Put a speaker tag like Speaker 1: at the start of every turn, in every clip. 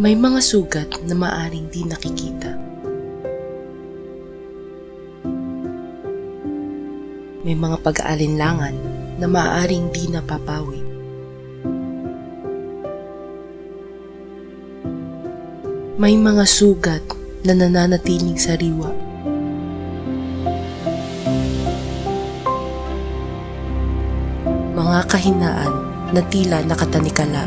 Speaker 1: May mga sugat na maaring di nakikita. May mga pag-aalinlangan na maaaring di napapawi. May mga sugat na nananatiling sariwa. Mga kahinaan na tila nakatanikala.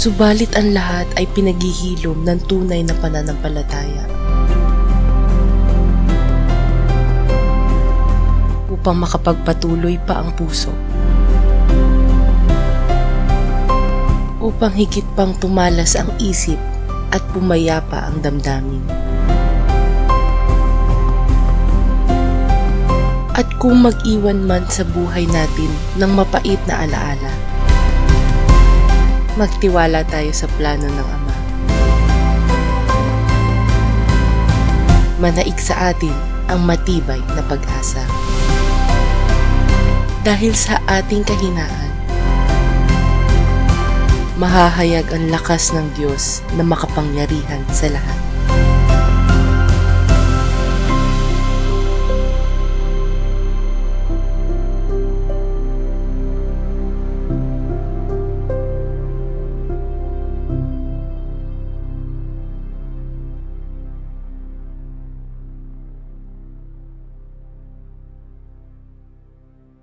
Speaker 1: Subalit ang lahat ay pinaghihilom ng tunay na pananampalataya. Upang makapagpatuloy pa ang puso. Upang higit pang tumalas ang isip at pumayapa ang damdamin. At kung mag-iwan man sa buhay natin ng mapait na alaala, magtiwala tayo sa plano ng Ama. Manaig sa atin ang matibay na pag-asa. Dahil sa ating kahinaan, mahahayag ang lakas ng Diyos na makapangyarihan sa lahat.